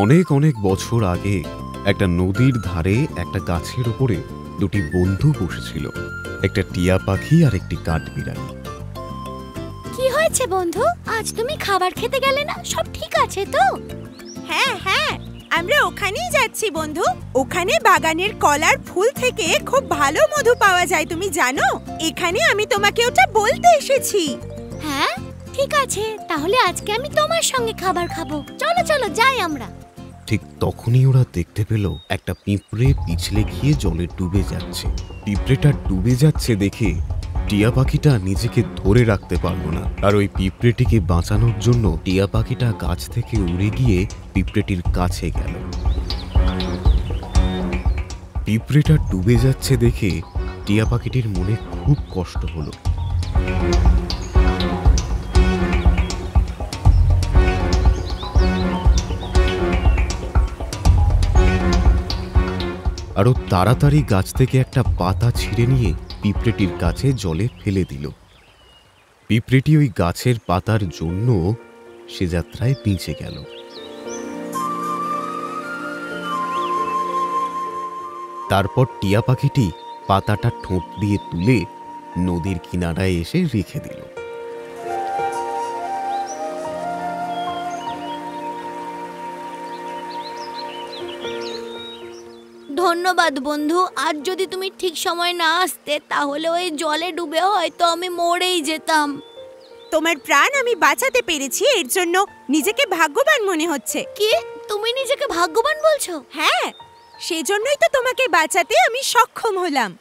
অনেক অনেক বছর আগে একটা নদীর ধারে একটা গাছের উপরে দুটি বন্ধু বসেছিল, একটা টিয়া পাখি আর একটি কাঠবিড়ালি। কি হয়েছে বন্ধু, আজ তুমি খাবার খেতে গেলে না? সব ঠিক আছে তো? হ্যাঁ হ্যাঁ, আমরা ওখানেই যাচ্ছি বন্ধু। ওখানে বাগানের কলার ফুল থেকে খুব ভালো মধু পাওয়া যায়, তুমি জানো? এখানে আমি তোমাকে ওটা বলতে এসেছি। হ্যাঁ ঠিক আছে, তাহলে আজকে আমি তোমার সঙ্গে খাবার খাবো। চলো চলো যাই আমরা। ঠিক তখনই ওরা দেখতে পেল একটা পিঁপড়ে পিছলে গিয়ে জলে ডুবে যাচ্ছে। পিঁপড়েটা ডুবে যাচ্ছে দেখে টিয়া পাখিটা নিজেকে ধরে রাখতে পারলো না, আর ওই পিঁপড়েটিকে বাঁচানোর জন্য টিয়া পাখিটা গাছ থেকে উড়ে গিয়ে পিঁপড়েটির কাছে গেল। পিঁপড়েটা ডুবে যাচ্ছে দেখে টিয়া পাখিটির মনে খুব কষ্ট হলো। আরো তাড়াতাড়ি গাছ থেকে একটা পাতা ছিঁড়ে নিয়ে পিঁপড়েটির কাছে জলে ফেলে দিল। পিঁপড়েটি ওই গাছের পাতার জন্য সে যাত্রায় পিঁচে গেল। তারপর টিয়া পাখিটি পাতাটা ঠোঁট দিয়ে তুলে নদীর কিনারায় এসে রেখে দিল। ধন্যবাদ বন্ধু, আজ যদি তুমি ঠিক সময় না আসতে তাহলে ওই জলে ডুবে হয়তো আমি মরেই যেতাম। তোমার প্রাণ আমি বাঁচাতে পেরেছি, এর জন্য নিজেকে ভাগ্যবান মনে হচ্ছে। কি, তুমি নিজেকে ভাগ্যবান বলছো? হ্যাঁ, সেজন্যই তো তোমাকে বাঁচাতে আমি সক্ষম হলাম।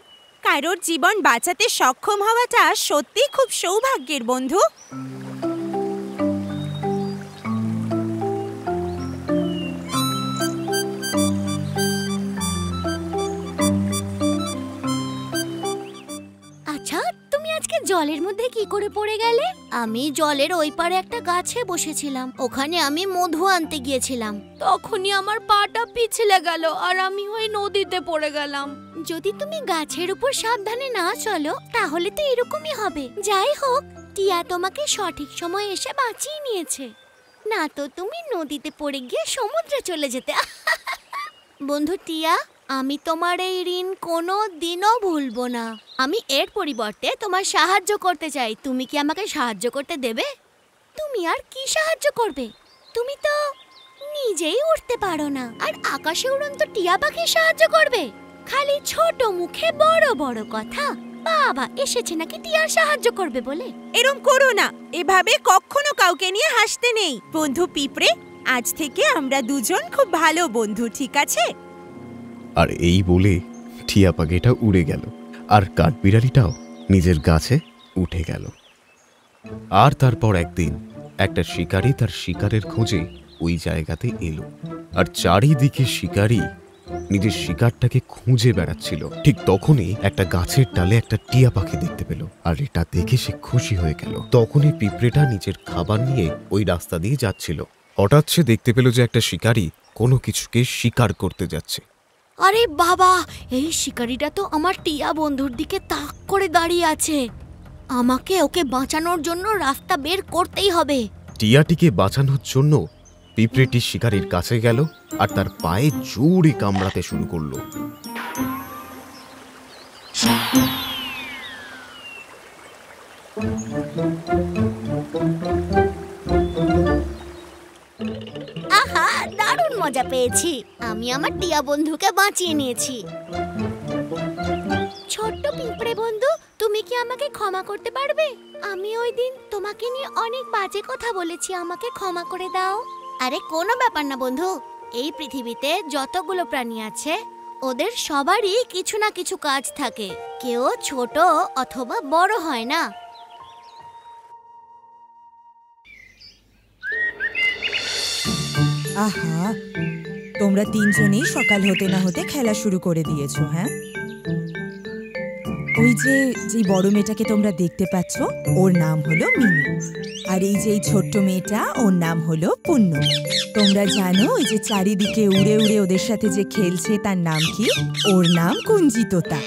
কারোর জীবন বাঁচাতে সক্ষম হওয়াটা সত্যি খুব সৌভাগ্যের বন্ধু। আচ্ছা, তুমি আজকে জলের মধ্যে কি করে পড়ে গেলে? আমি জলের ওই পারে একটা গাছে বসেছিলাম, ওখানে আমি মধু আনতে গিয়েছিলাম। তখনই আমার পাটা পিছলে গেল আর আমি ওই নদীতে পড়ে গেলাম। যদি তুমি গাছের উপর সাবধানে না চলো তাহলে তো এরকমই হবে। যাই হোক, টিয়া তোমাকে সঠিক সময় এসে বাঁচিয়ে নিয়েছে, না তো তুমি নদীতে পড়ে গিয়ে সমুদ্রে চলে যেতে। বন্ধু টিয়া, আমি তোমার এই ঋণ কোনো দিনও ভুলবো না। আমি এর পরিবর্তে তোমার সাহায্য করতে চাই। তুমি কি আমাকে সাহায্য করতে দেবে? তুমি আর কি সাহায্য করবে? তুমি তো নিজেই উঠতে পারো না, আর আকাশে উড়ন্ত টিয়া পাখি সাহায্য করবে? খালি ছোট মুখে বড় বড় কথা। বাবা এসেছে নাকি টিয়ার সাহায্য করবে বলে। এরম করো না, এভাবে কখনো কাউকে নিয়ে হাসতে নেই। বন্ধু পিঁপড়ে, আজ থেকে আমরা দুজন খুব ভালো বন্ধু, ঠিক আছে? আর এই বলে টিয়া পাখিটা উড়ে গেল, আর কাঠবিড়ালিটাও নিজের গাছে উঠে গেল। আর তারপর একদিন একটা শিকারী তার শিকারের খোঁজে ওই জায়গাতে এলো, আর চারিদিকে শিকারী নিজের শিকারটাকে খুঁজে বেড়াচ্ছিল। ঠিক তখনই একটা গাছের ডালে একটা টিয়া পাখি দেখতে পেল, আর এটা দেখে সে খুশি হয়ে গেল। তখনই পিঁপড়েটা নিজের খাবার নিয়ে ওই রাস্তা দিয়ে যাচ্ছিল। হঠাৎ সে দেখতে পেল যে একটা শিকারী কোনো কিছুকে শিকার করতে যাচ্ছে। আরে বাবা, এই শিকারীটা তো আমার টিয়া বন্ধুর দিকে তাক করে দাঁড়িয়ে আছে। আমাকে ওকে বাঁচানোর জন্য রাস্তা বের করতেই হবে। টিয়াটিকে বাঁচানোর জন্য পিঁপড়েটি শিকারীর কাছে গেল আর তার পায়ে জোরে কামড়াতে শুরু করলো। আহা, দারুণ মজা পেয়েছি। আমি আমার টিয়া বন্ধুকে বাঁচিয়ে নিয়েছি। ছোট্ট পিঁপড়ে বন্ধু, তুমি কি আমাকে ক্ষমা করতে পারবে? আমি ওই দিন তোমাকে নিয়ে অনেক বাজে কথা বলেছি, আমাকে ক্ষমা করে দাও। আরে কোনো ব্যাপার না বন্ধু, এই পৃথিবীতে যতগুলো প্রাণী আছে ওদের সবারই কিছু না কিছু কাজ থাকে, কেউ ছোট অথবা বড় হয় না। আহা, তোমরা তিনজনেই সকাল হতে না হতে খেলা শুরু করে দিয়েছো। হ্যাঁ, ওই যে বড় মেয়েটাকে তোমরা দেখতে পাচ্ছ, ওর নাম হলো মিনু, আর এই যে ছোট্ট মেয়েটা, ওর নাম হলো পুন্নু। তোমরা জানো ওই যে চারিদিকে উড়ে উড়ে ওদের সাথে যে খেলছে তার নাম কি? ওর নাম কুঞ্জিতোতা।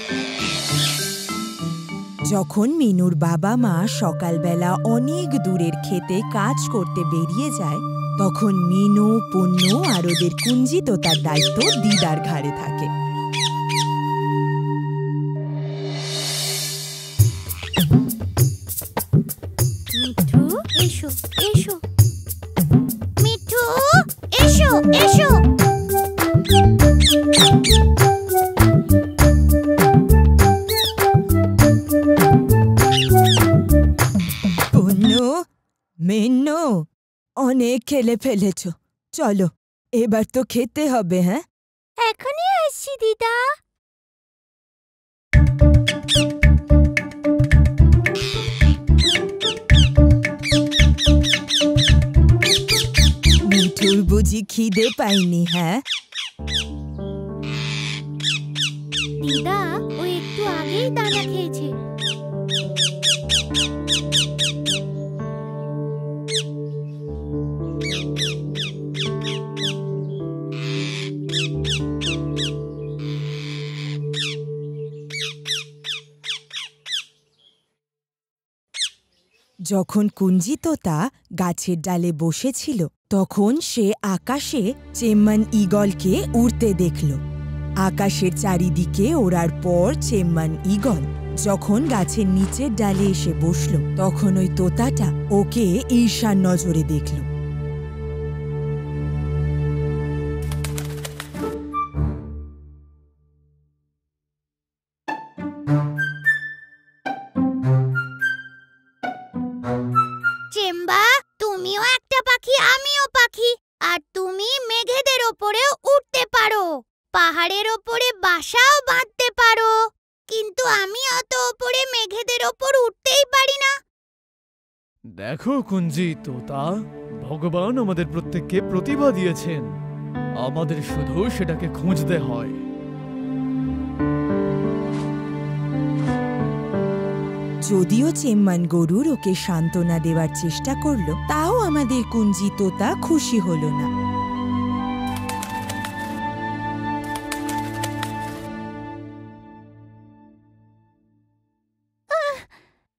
যখন মিনুর বাবা মা সকালবেলা অনেক দূরের ক্ষেতে কাজ করতে বেরিয়ে যায়, তখন মিনু, পুন্নু আর ওদের কুঞ্জি তোতার দায়িত্ব দিদার ঘাড়ে থাকে। মিঠু, এসো এসো। মিঠু, এসো এসো। পুন্নু, মিন্নু, অনেক খেলে ফেলেছ, চলো এবার তো খেতে হবে। হ্যাঁ, এখনই আসছি দিদা। মিঠুর বুঝি খিদে পাইনি? হ্যাঁ, দিদা ও একটু আগেই দানা খেয়েছে। যখন কুঞ্জি তোতা গাছের ডালে বসেছিল তখন সে আকাশে চেম্মান ঈগলকে উড়তে দেখল। আকাশের চারিদিকে ওড়ার পর চেম্মান ঈগল যখন গাছের নিচের ডালে এসে বসল তখন ওই তোতাটা ওকে ঈর্ষার নজরে দেখল। চেম্বা, তুমিও একটা পাখি, আমিও পাখি, আর তুমি মেঘেদের ওপরেও উঠতে পারো, পাহাড়ের ওপরে বাসাও বাঁধতে পারো, কিন্তু আমি অত ওপরে মেঘেদের ওপর উঠতেই পারি না। দেখো কুঞ্জি তোতা, ভগবান আমাদের প্রত্যেককে প্রতিভা দিয়েছেন, আমাদের শুধু সেটাকে খুঁজতে হয়। যদিও চেম্মান গরুর ওকে সান্ত্বনা দেওয়ার চেষ্টা করল, তাও আমাদের কুঞ্জি তোতা খুশি হল না।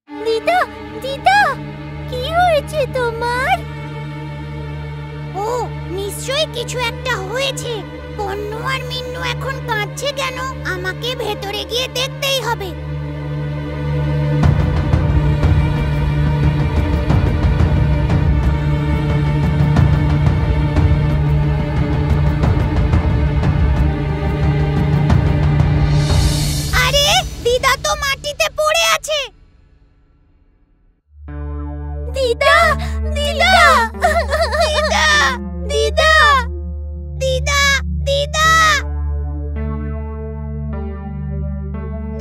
দিদা, দিদা, কি হয়েছে তোমার? ও, নিশ্চয়ই কিছু একটা হয়েছে। পন্নু আর মিন্নু এখন কাঁদছে কেন? আমাকে ভেতরে গিয়ে দেখতেই হবে। আরে, দিদা তো মাটিতে পড়ে আছে। দিদা, দিদা, দিদা, দিদা, দিদা, দিদা,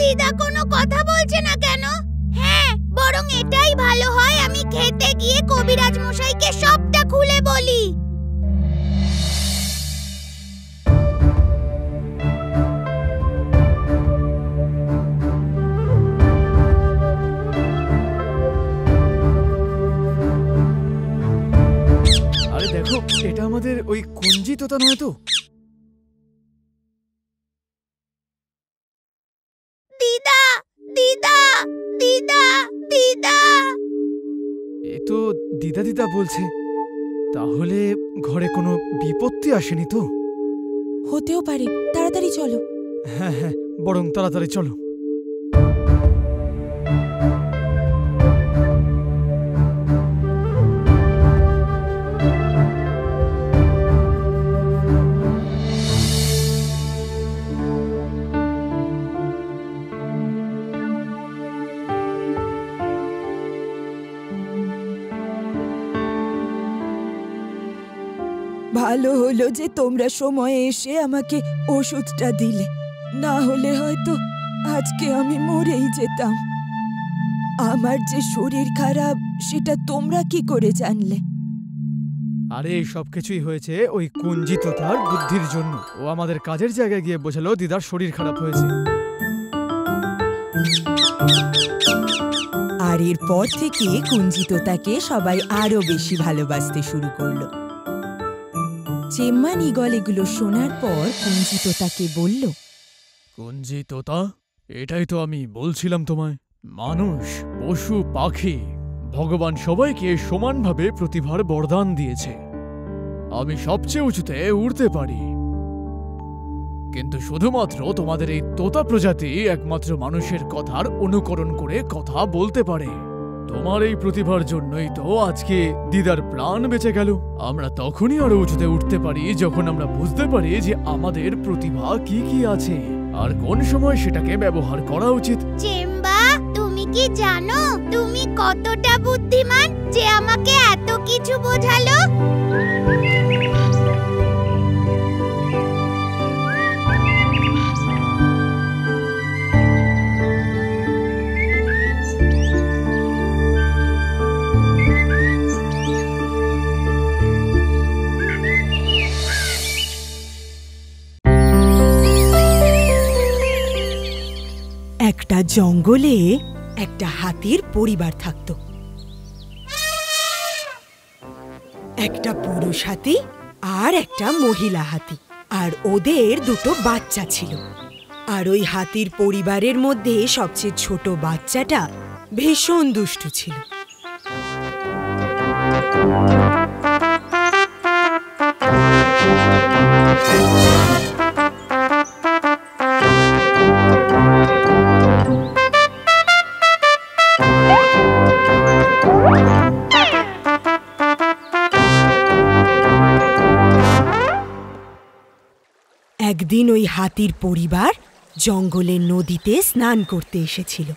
দিদা কোনো কথা বলছে না কেন? হ্যাঁ, বরং এটাই ভালো হয় আমি খেতে গিয়ে কবিরাজ মশাইকে সবটা খুলে বলি। আরে দেখো, এটা আমাদের ওই কুঞ্জি তোতা নয় তো? দিদা, দিদা, দিদা, দিদা। এ তো দিদা দিদা বলছে, তাহলে ঘরে কোনো বিপত্তি আসেনি তো? হতেও পারে, তাড়াতাড়ি চলো। হ্যাঁ হ্যাঁ, বরং তাড়াতাড়ি চলো। ভালো হলো যে তোমরা সময়ে এসে আমাকে ওষুধটা দিলে, না হলে হয়তো আজকে আমি মরেই যেতাম। আমার যে শরীর খারাপ সেটা তোমরা কি করে জানলে? আরে এই সব কিছুই হয়েছে ওই কুঞ্জি তোতার বুদ্ধির জন্য। ও আমাদের কাজের জায়গায় গিয়ে বোঝালো দিদার শরীর খারাপ হয়েছে। আর এরপর থেকে কুঞ্জি তোতাকে সবাই আরো বেশি ভালোবাসতে শুরু করলো। চেম্মান ঈগল এগুলো শোনার পর কুঞ্জি তোতাকে বলল, কুঞ্জি তোতা, এটাই তো আমি বলছিলাম তোমায়, মানুষ, পশু, পাখি, ভগবান সবাইকে সমানভাবে প্রতিভার বরদান দিয়েছে। আমি সবচেয়ে উঁচুতে উড়তে পারি, কিন্তু শুধুমাত্র তোমাদের এই তোতা প্রজাতি একমাত্র মানুষের কথার অনুকরণ করে কথা বলতে পারে। তোমার এই প্রতিভার জন্যই তো আজকে দিদার প্রাণ বেঁচে গেল। আমরা তখনই আরো উঁচুতে উঠতে পারি যখন আমরা বুঝতে পারি যে আমাদের প্রতিভা কি কি আছে আর কোন সময় সেটাকে ব্যবহার করা উচিত। চেম্বা, তুমি কি জানো তুমি কতটা বুদ্ধিমান যে আমাকে এত কিছু বোঝালো? একটা জঙ্গলে একটা হাতির পরিবার থাকত। একটা পুরুষ হাতি আর একটা মহিলা হাতি, আর ওদের দুটো বাচ্চা ছিল। আর ওই হাতির পরিবারের মধ্যে সবচেয়ে ছোট বাচ্চাটা ভীষণ দুষ্টু ছিল। একদিন ওই হাতির পরিবার জঙ্গলের নদীতে স্নান করতে এসেছিল।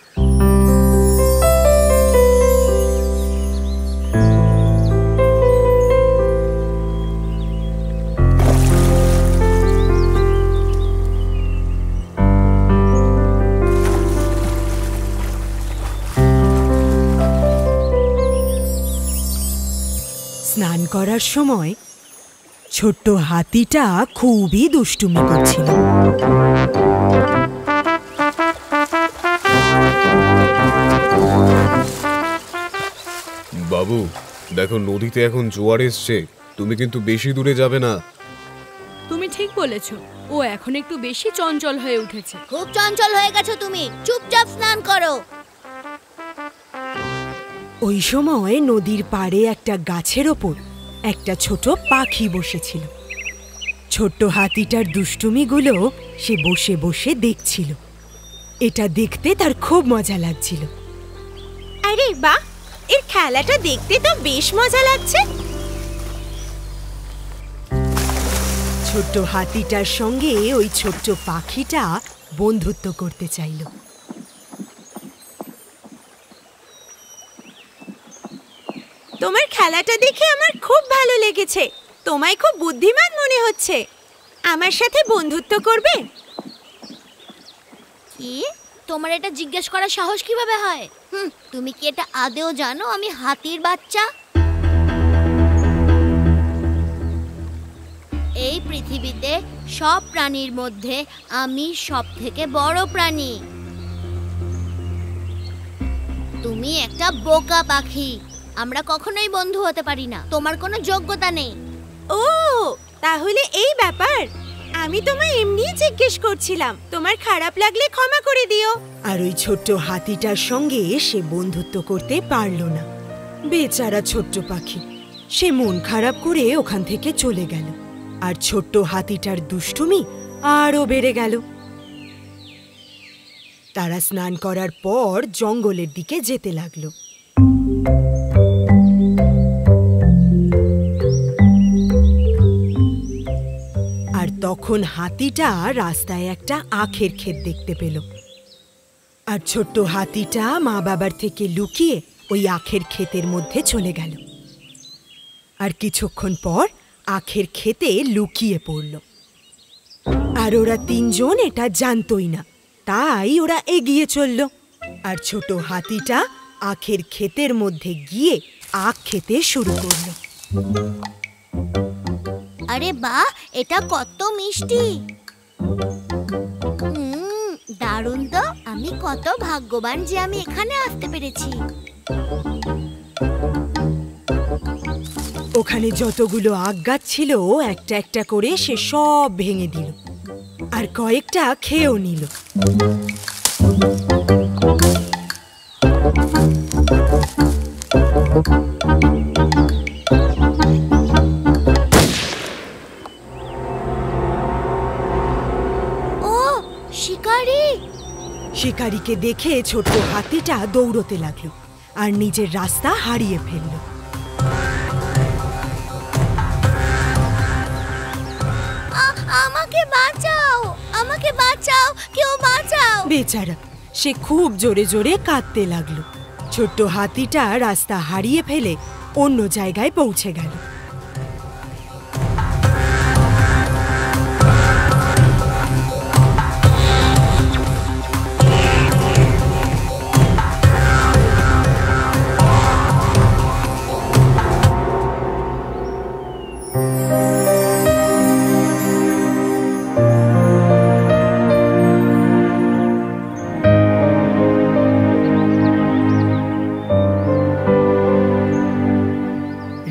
স্নান করার সময় ছোট্ট হাতিটা খুবই দুষ্টুমি করছিল। বাবু, দেখো নদীতে এখন জোয়ার এসছে, তুমি কিন্তু বেশি দূরে যাবে না। তুমি ঠিক বলেছো, ও এখন একটু বেশি চঞ্চল হয়ে উঠেছে। খুব চঞ্চল হয়ে গেছো তুমি, চুপচাপ স্নান করো। ওই সময় নদীর পাড়ে একটা গাছের ওপর একটা ছোট পাখি বসেছিল। ছোট্ট হাতিটার দুষ্টুমিগুলো সে বসে বসে দেখছিল। এটা দেখতে তার খুব মজা লাগছিল। আরে বাহ, এর খেলাটা দেখতে তো বেশ মজা লাগছে। ছোট্ট হাতিটার সঙ্গে ওই ছোট্ট পাখিটা বন্ধুত্ব করতে চাইল। তোমার খেলাটা দেখে আমার খুব ভালো লেগেছে। তোমায় খুব বুদ্ধিমান মনে হচ্ছে। আমার সাথে বন্ধুত্ব করবে? কি? তোমার এটা জিজ্ঞেস করার সাহস কিভাবে হয়? তুমি কি এটা আদেও জানো আমি হাতির বাচ্চা? এই পৃথিবীতে সব প্রাণীর মধ্যে আমি সবথেকে বড় প্রাণী। তুমি একটা বোকা পাখি। আমরা কখনোই বন্ধু হতে পারি না, তোমার কোনো যোগ্যতা নেই। ও, তাহলে এই ব্যাপার। আমি তোমায় এমনি জিজ্ঞেস করছিলাম। তোমার খারাপ লাগলে ক্ষমা করে দিও। আর ওই ছোট্ট হাতিটার সঙ্গে সে বন্ধুত্ব করতে পারল না। বেচারা ছোট্ট পাখি, সে মন খারাপ করে ওখান থেকে চলে গেল। আর ছোট্ট হাতিটার দুষ্টুমি আরও বেড়ে গেল। তারা স্নান করার পর জঙ্গলের দিকে যেতে লাগলো। আর তখন হাতিটা রাস্তায় একটা আখের ক্ষেত দেখতে পেল। আর ছোট্ট হাতিটা মা বাবার থেকে লুকিয়ে ওই আখের ক্ষেতের মধ্যে চলে গেল। আর কিছুক্ষণ পর আখের ক্ষেতে লুকিয়ে পড়ল। আর ওরা তিনজন এটা জানতই না, তাই ওরা এগিয়ে চলল। আর ছোট হাতিটা আখের ক্ষেতের মধ্যে গিয়ে আখ খেতে শুরু করল। আরে বাহ, এটা কত মিষ্টি! দারুণ তো! আমি কত ভাগ্যবান যে আমি এখানে আসতে পেরেছি। ওখানে যতগুলো আখ গাছ ছিল একটা একটা করে সে সব ভেঙে দিল, আর কয়েকটা খেয়েও নিল। শিকারীকে দেখে ছোট্ট হাতিটা দৌড়তে লাগলো আর নিজের রাস্তা হারিয়ে ফেলল। আমাকে বাঁচাও, আমাকে বাঁচাও, কেউ বাঁচাও। বেচারা, সে খুব জোরে জোরে কাঁদতে লাগলো। ছোট্ট হাতিটা রাস্তা হারিয়ে ফেলে অন্য জায়গায় পৌঁছে গেল।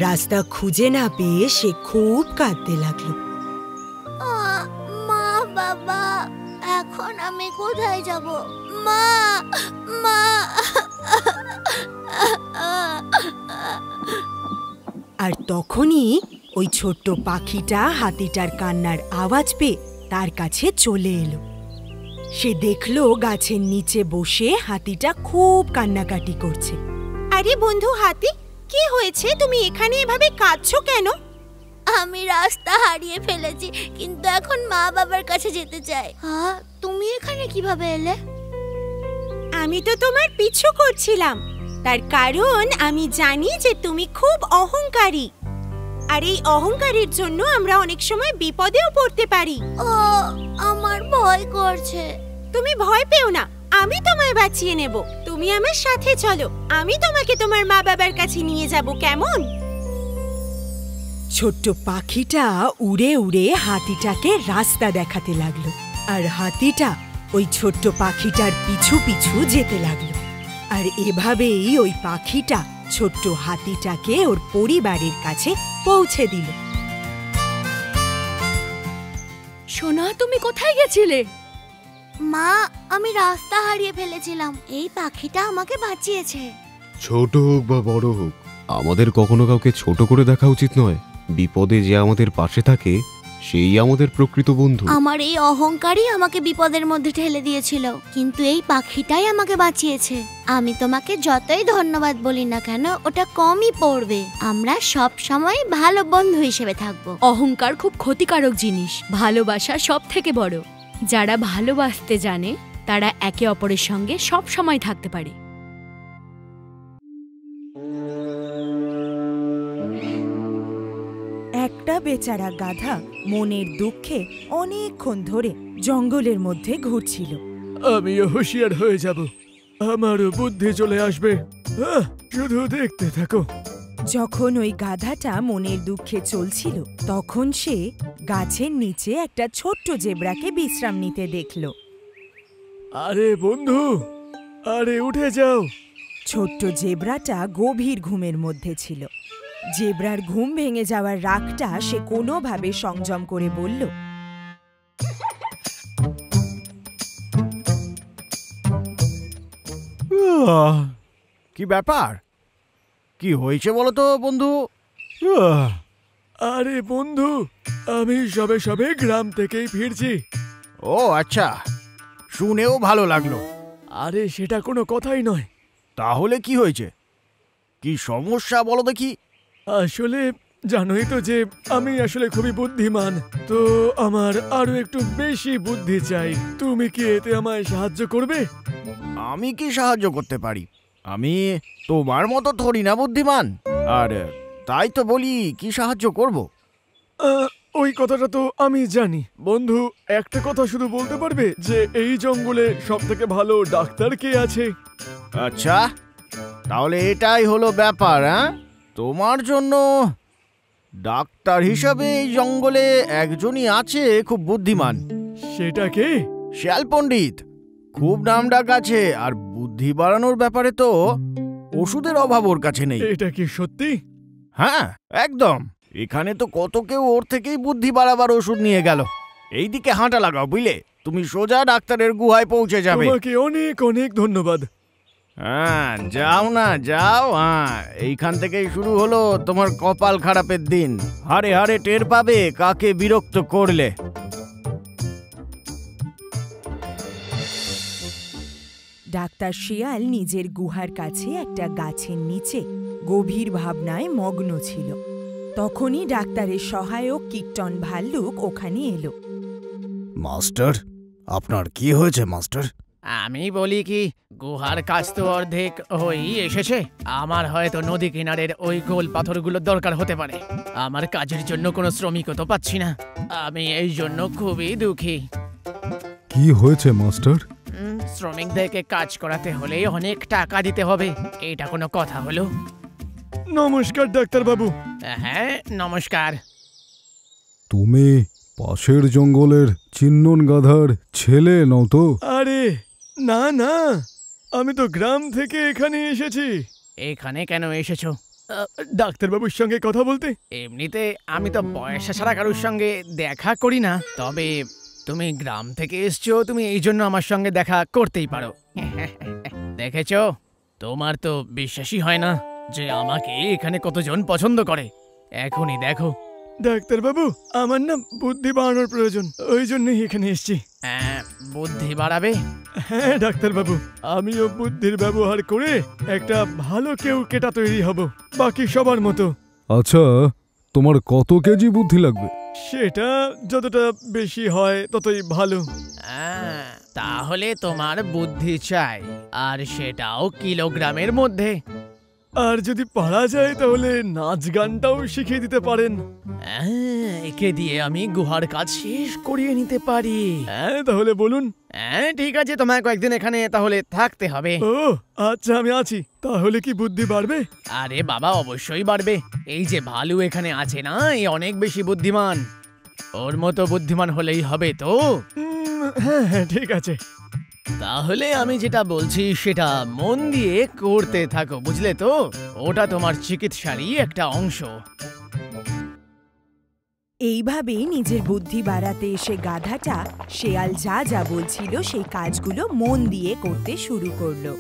রাস্তা খুঁজে না পেয়ে সে খুব কাঁদতে লাগলো। মা বাবা, এখন আমি কোথায় যাব? মা, মা। আর তখনই ওই ছোট্ট পাখিটা হাতিটার কান্নার আওয়াজ পেয়ে তার কাছে চলে এলো। সে দেখলো গাছের নিচে বসে হাতিটা খুব কান্নাকাটি করছে। আরে বন্ধু হাতি, কি হয়েছে? তুমি এখানে এভাবে কাঁদছো কেন? আমি রাস্তা হারিয়ে ফেলেছি, কিন্তু এখন মা বাবার কাছে যেতে চাই। হ্যাঁ, তুমি এখানে কিভাবে এলে? আমি তো তোমার পিছু করছিলাম, তার কারণ আমি জানি যে তুমি খুব অহংকারী, আর এই অহংকারের জন্য আমরা অনেক সময় বিপদেও পড়তে পারি। ও, আমার ভয় করছে। তুমি ভয় পেও না, আমি তোমায় বাঁচিয়ে নেব। তুমি আমার সাথে চলো, আমি তোমাকে তোমার মা বাবার কাছে নিয়ে যাব, কেমন? ছোট্ট পাখিটা উড়ে উড়ে হাতিটাকে রাস্তা দেখাতে লাগলো, আর হাতিটা ওই ছোট্ট পাখিটার পিছু পিছু যেতে লাগলো। আর এভাবেই ওই পাখিটা ছোট্ট হাতিটাকে ওর পরিবারের কাছে পৌঁছে দিল। সোনা, তুমি কোথায় গেছিলে? মা, আমি রাস্তা হারিয়ে ফেলেছিলাম, এই পাখিটা আমাকে বাঁচিয়েছে। ছোট হোক বা বড় হোক, আমাদের কখনো কাউকে ছোট করে দেখা উচিত নয়। বিপদে যে আমাদের পাশে থাকে সেই আমাদের প্রকৃত বন্ধু। আমার এই অহংকারই আমাকে বিপদের মধ্যে ঠেলে দিয়েছিল, কিন্তু এই পাখিটাই আমাকে বাঁচিয়েছে। আমি তোমাকে যতই ধন্যবাদ বলি না কেন, ওটা কমই পড়বে। আমরা সব সময় ভালো বন্ধু হিসেবে থাকবো। অহংকার খুব ক্ষতিকারক জিনিস। ভালোবাসা সব থেকে বড়। যারা ভালোবাসতে জানে তারা একে অপরের সঙ্গে সব সময় থাকতে পারে। একটা বেচারা গাধা মনের দুঃখে অনেকক্ষণ ধরে জঙ্গলের মধ্যে ঘুরছিল। আমিও হুঁশিয়ার হয়ে যাব, আমারও বুদ্ধি চলে আসবে। শুধু দেখতে থাকো। যখন ওই গাধাটা মনের দুঃখে চলছিল, তখন সে গাছের নিচে একটা ছোট্ট জেব্রাকে বিশ্রাম নিতে দেখল। আরে বন্ধু, আরে উঠে যাও। ছোট্ট জেব্রাটা গভীর ঘুমের মধ্যে ছিল। জেব্রার ঘুম ভেঙে যাওয়ার রাগটা সে কোনোভাবে সংযম করে বলল, কি ব্যাপার? কি হয়েছে বলো তো বন্ধু? আরে বন্ধু, আমি সবে সবে গ্রাম থেকেই ফিরছি। ও আচ্ছা, শুনেও ভালো লাগলো। আরে সেটা কোনো কথাই নয়। তাহলে কি হয়েছে? কি সমস্যা বলো দেখি। আসলে জানোই তো যে আমি আসলে খুবই বুদ্ধিমান, তো আমার আরো একটু বেশি বুদ্ধি চাই। তুমি কি এতে আমায় সাহায্য করবে? আমি কি সাহায্য করতে পারি? আমি তোমার মতো থরি না বুদ্ধিমান, আর তাই তো বলি কি সাহায্য করব। ওই কথাটা তো আমি জানি। বন্ধু, একটা কথা শুধু বলতে পারবে যে এই জঙ্গলে সব থেকে ভালো ডাক্তার কে আছে? আচ্ছা, তাহলে এটাই হলো ব্যাপার। তোমার জন্য ডাক্তার হিসাবে এই জঙ্গলে একজনই আছে খুব বুদ্ধিমান। সেটা কে? শিয়াল পণ্ডিত। খুব নামডাক আছে, আর বুদ্ধি বাড়ানোর ব্যাপারে তো ওষুধের অভাব ওর কাছে নেই। এটা কি সত্যি? হ্যাঁ, একদম। এখানে তো কত কেউ ওর থেকেই বুদ্ধি বাড়াবার ওষুধ নিয়ে গেল। এইদিকে হাঁটা লাগাও, বুঝলে? তুমি সোজা ডাক্তারের গুহায় পৌঁছে যাবে। তোমাকে অনেক অনেক ধন্যবাদ। হ্যাঁ, যাও না, যাও। এইখান থেকেই শুরু হলো তোমার কপাল খারাপের দিন। হারে হারে টের পাবে কাকে বিরক্ত করলে। ডাক্তার শিয়াল নিজের গুহার কাছে একটা গাছের নিচে গভীর ভাবনায় মগ্ন ছিল। তখনই ডাক্তারের সহায়ক কীর্তন ভাল্লুক ওখানে এলো। মাস্টার, আপনার কি হয়েছে মাস্টার? আমি বলি কি, গুহার কাজ তো অর্ধেক হয়েই এসেছে। আমার হয়তো নদী কিনারের ওই গোল পাথরগুলোর দরকার হতে পারে। আমার কাজের জন্য কোনো শ্রমিকও তো পাচ্ছি না। আমি এই জন্য খুবই দুঃখী। কি হয়েছে মাস্টার? শ্রমিকদেরকে কাজ করাতে হলে অনেক টাকা দিতে হবে। এটা কোনো কথা হলো? নমস্কার ডাক্তারবাবু। হ্যাঁ, নমস্কার। তুমি পাশের জঙ্গলের চিন্নন গাধার ছেলে নও তো? আরে না না, আমি তো গ্রাম থেকে এখানে এসেছি। এখানে কেন এসেছো? ডাক্তারবাবুর সঙ্গে কথা বলতে। এমনিতে আমি তো পয়সা ছাড়া কারোর সঙ্গে দেখা করি না, তবে তুমি গ্রাম থেকে এসছো, তুমি এই জন্য আমার সঙ্গে দেখা করতেই পারো। দেখেছো, তোমার তো বিশ্বাসই হয় না যে আমাকে এখানে কতজন পছন্দ করে। এখনই দেখো। ডাক্তারবাবু, আমার না বুদ্ধি বাড়ানোর প্রয়োজন, ওই জন্যই এখানে এসেছি। বুদ্ধি বাড়াবে? হ্যাঁ ডাক্তারবাবু, আমিও বুদ্ধির ব্যবহার করে একটা ভালো কেউ কেটা তৈরি হব, বাকি সবার মতো। আচ্ছা, তোমার কত কেজি বুদ্ধি লাগবে? সেটা যতটা বেশি হয় ততই ভালো। তাহলে তোমার বুদ্ধি চাই, আর সেটাও কিলোগ্রামের মধ্যে। আর যদি পারা যায় তাহলে নাচ গানটাও শিখিয়ে দিতে পারেন। একে দিয়ে আমি গুহার কাজ শেষ করিয়ে নিতে পারি। হ্যাঁ, তাহলে বলুন। ঠিক আছে, তোমায় কয়েকদিন এখানে তাহলে থাকতে হবে। ও আচ্ছা, আমি আছি। তাহলে কি বুদ্ধি বাড়বে? আরে বাবা, অবশ্যই বাড়বে। এই যে ভালু এখানে আছে না, এই অনেক বেশি বুদ্ধিমান। ওর মতো বুদ্ধিমান হলেই হবে তো? হ্যাঁ হ্যাঁ, ঠিক আছে। তাহলে আমি যেটা বলছি সেটা মন দিয়ে করতে থাকো, বুঝলে তো? ওটা তোমার চিকিৎসারই একটা অংশ। এইভাবেই নিজের বুদ্ধি বাড়াতে এসে গাধাটা শেয়াল যা যা বলছিল সেই কাজগুলো মন দিয়ে করতে শুরু করলো।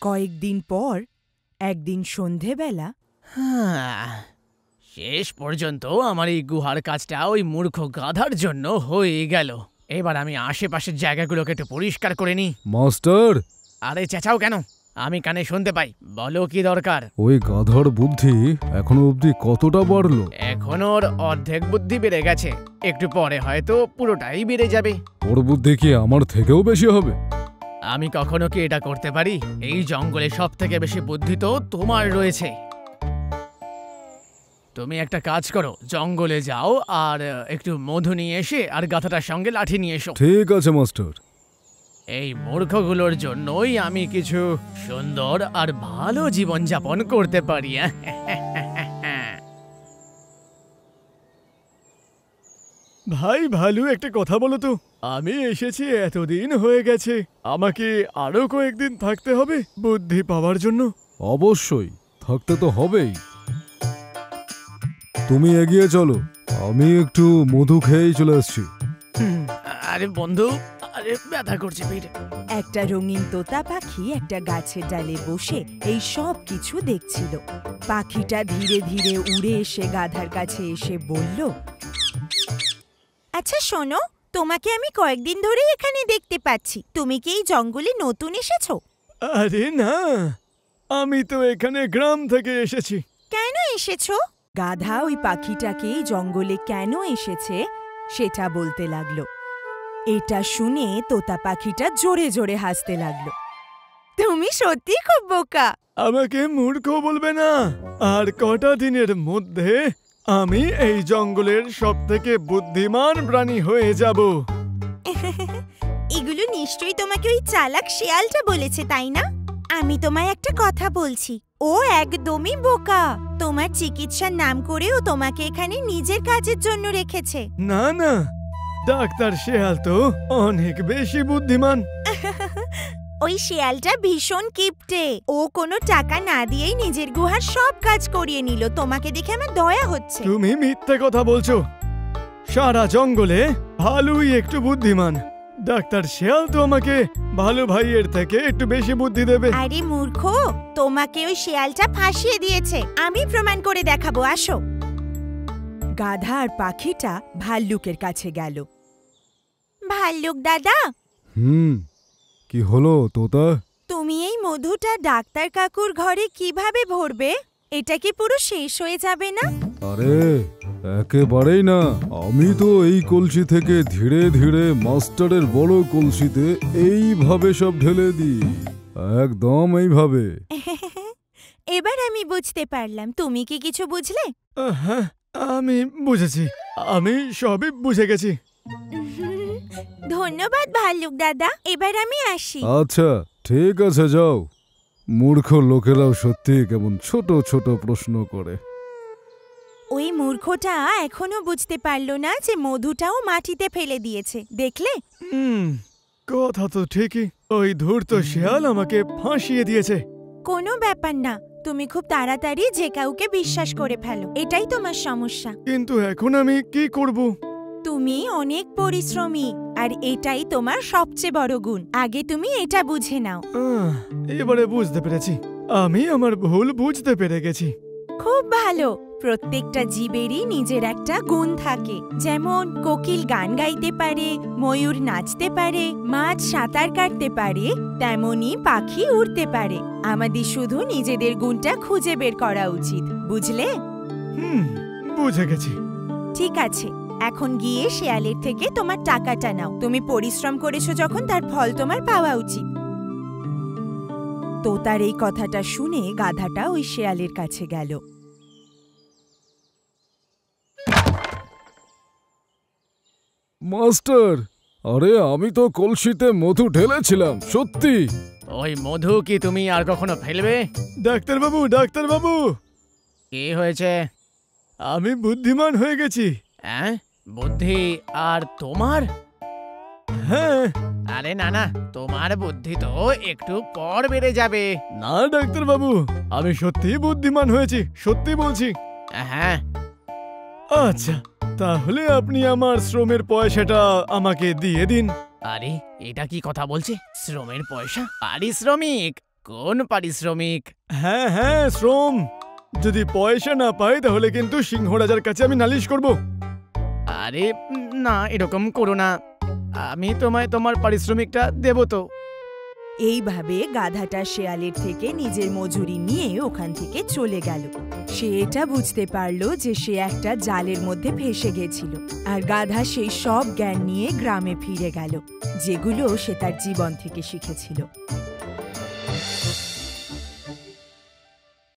কয়েকদিন পর একদিন সন্ধেবেলা শেষ পর্যন্ত আমার এই গুহার কাজটা ওই মূর্খ গাধার জন্য হয়ে গেল। এবার আমি আশেপাশের জায়গাগুলোকে একটু পরিষ্কার করে নিই। মাস্টার! আরে চেঁচাও কেন? আমি কানে শুনতে পাই। বলো কি দরকার? ওই গাধার বুদ্ধি এখনো অবধি কতটা বাড়লো? এখন ওর অর্ধেক বুদ্ধি বেড়ে গেছে, একটু পরে হয়তো পুরোটাই বেড়ে যাবে। ওর বুদ্ধি কি আমার থেকেও বেশি হবে? আমি কখনো কি এটা করতে পারি? এই জঙ্গলে সব থেকে বেশি বুদ্ধি তো তোমার রয়েছে। তুমি একটা কাজ করো, জঙ্গলে যাও আর একটু মধু নিয়ে এসে আর গাধাটার সঙ্গে লাঠি নিয়ে এসো। ঠিক আছে মাস্টার। এই মূর্খগুলোর জন্যই আমি কিছু সুন্দর আর ভালো জীবনযাপন করতে পারি। ভাই ভালু, একটা কথা বলো তো। আমি এসেছি এতদিন হয়ে গেছে, আমাকে আরো কয়েকদিন থাকতে হবে বুদ্ধি পাওয়ার জন্য। অবশ্যই থাকতে তো হবেই। তুমি এগিয়ে চলো, আমি একটু মধু খেয়েই চলে আসছি। আরে বন্ধু, আরে ব্যথা করছে পেটে। একটা রঙিন তোতা পাখি একটা গাছের ডালে বসে এই সব কিছু দেখছিল। পাখিটা ধীরে ধীরে উড়ে এসে গাধার কাছে এসে বলল, আচ্ছা শোনো, তোমাকে আমি কয়েকদিন ধরেই এখানে দেখতে পাচ্ছি। তুমি কি এই জঙ্গলে নতুন এসেছো? আরে না, আমি তো এখানে গ্রাম থেকে এসেছি। কেন এসেছো? গাধা ওই পাখিটাকে জঙ্গলে কেন এসেছে সেটা বলতে লাগলো। এটা শুনে তোতা পাখিটা জোরে জোরে হাসতে লাগলো। তুমি সত্যি খুব বোকা। আমাকে মূর্খ বলবে না। আর কটা দিনের মধ্যে আমি এই জঙ্গলের সবথেকে বুদ্ধিমান প্রাণী হয়ে যাব। এগুলো নিশ্চয়ই তোমাকে ওই চালাক শেয়ালটা বলেছে, তাই না? আমি তোমায় একটা কথা বলছি, ও একদমই বোকা। তোমার চিকিৎসার নাম করে ও তোমাকে এখানে নিজের কাজের জন্য রেখেছে। না না, ডাক্তার শেয়াল তো অনেক বেশি বুদ্ধিমান। ওই শেয়ালটা ভীষণ কিপটে। ও কোনো টাকা না দিয়েই নিজের গুহার সব কাজ করিয়ে নিল। তোমাকে দেখে আমার দয়া হচ্ছে। তুমি মিথ্যে কথা বলছো। সারা জঙ্গলে ভালুই একটু বুদ্ধিমান। ডাক্তার শেয়াল তো আমাকে ভালো ভাইয়ের থেকে একটু বেশি বুদ্ধি দেবে। আরে মূর্খ, তোমাকে ওই শেয়ালটা ফাঁসিয়ে দিয়েছে। আমি প্রমাণ করে দেখাবো, আসো। গাধা আর পাখিটা ভাল্লুকের কাছে গেল। ভাল্লুক দাদা, কি হলো তোতা? তুমি এই মধুটা ডাক্তার কাকুর ঘরে কিভাবে ভরবে? এটা কি পুরো শেষ হয়ে যাবে না? আরে একেবারেই না, আমি তো এই কলসি থেকে ধীরে ধীরে মাস্টারের বড় কলসিতে এইভাবে সব ঢেলে দিই, একদম এইভাবে। এবার আমি বুঝতে পারলাম, তুমি কি কিছু বুঝলে? হ্যাঁ, আমি বুঝেছি, আমি সবই বুঝে গেছি। ধন্যবাদ ভাল্লুক দাদা, এবার আমি আসি। আচ্ছা ঠিক আছে, যাও। মূর্খ লোকেরাও সত্যি কেমন ছোট ছোট প্রশ্ন করে। ওই মূর্খটা এখনো বুঝতে পারলো না যে মধুটাও মাটিতে ফেলে দিয়েছে, দেখলে? কথা তো ঠিকই, ওই ধূর্ত শেয়াল আমাকে ফাঁসিয়ে দিয়েছে। কোনো ব্যাপার না, তুমি খুব তাড়াতাড়ি যে কাউকে বিশ্বাস করে ফেলো, এটাই তোমার সমস্যা। কিন্তু এখন আমি কি করব? তুমি অনেক পরিশ্রমী, আর এটাই তোমার সবচেয়ে বড় গুণ। আগে তুমি এটা বুঝে নাও। এবারে বুঝতে পেরেছি, আমি আমার ভুল বুঝতে পেরে গেছি। খুব ভালো। প্রত্যেকটা জীবেরই নিজের একটা গুণ থাকে, যেমন কোকিল গান গাইতে পারে, ময়ূর নাচতে পারে, মাছ সাঁতার কাটতে পারে, তেমনি পাখি উড়তে পারে। আমাদের শুধু নিজেদের গুণটা খুঁজে বের করা উচিত, বুঝলে? বুঝে গেছি। ঠিক আছে, এখন গিয়ে শেয়ালের থেকে তোমার টাকাটা নাও। তুমি পরিশ্রম করেছো যখন, তার ফল তোমার পাওয়া উচিত। তোতার এই কথাটা শুনে গাধাটা ওই শেয়ালের কাছে গেল। মাস্টার, আরে আমি তো কলসিতে মধু ঢেলেছিলাম, সত্যি। ওই মধু কি তুমি আর কখনো ফেলবে? ডাক্তারবাবু, ডাক্তারবাবু, কি হয়েছে? আমি বুদ্ধিমান হয়ে গেছি। হ্যাঁ, বুদ্ধি আর তোমার? হ্যাঁ। আরে না না, তোমার বুদ্ধি তো একটু পর বেড়ে যাবে। না ডাক্তারবাবু, আমি সত্যি বুদ্ধিমান হয়েছি, সত্যি বলছি। হ্যাঁ। আচ্ছা, তাহলে আপনি আমার শ্রমের পয়সাটা আমাকে দিয়ে দিন। আরে এটা কি কথা বলছে? শ্রমের পয়সা? পারিশ্রমিক? কোন পারিশ্রমিক? হ্যাঁ হ্যাঁ, শ্রম। যদি পয়সা না পাই তাহলে কিন্তু সিংহরাজার কাছে আমি নালিশ করব। আরে না, এরকম করো না, আমি তোমায় তোমার পারিশ্রমিকটা দেব তো। এইভাবে গাধাটা শেয়ালের থেকে নিজের মজুরি নিয়ে ওখান থেকে চলে গেল। সে এটা বুঝতে পারল যে সে একটা জালের মধ্যে ফেঁসে গেছিল, আর গাধা সেই সব জ্ঞান নিয়ে গ্রামে ফিরে গেল, যেগুলো সে তার জীবন থেকে শিখেছিল।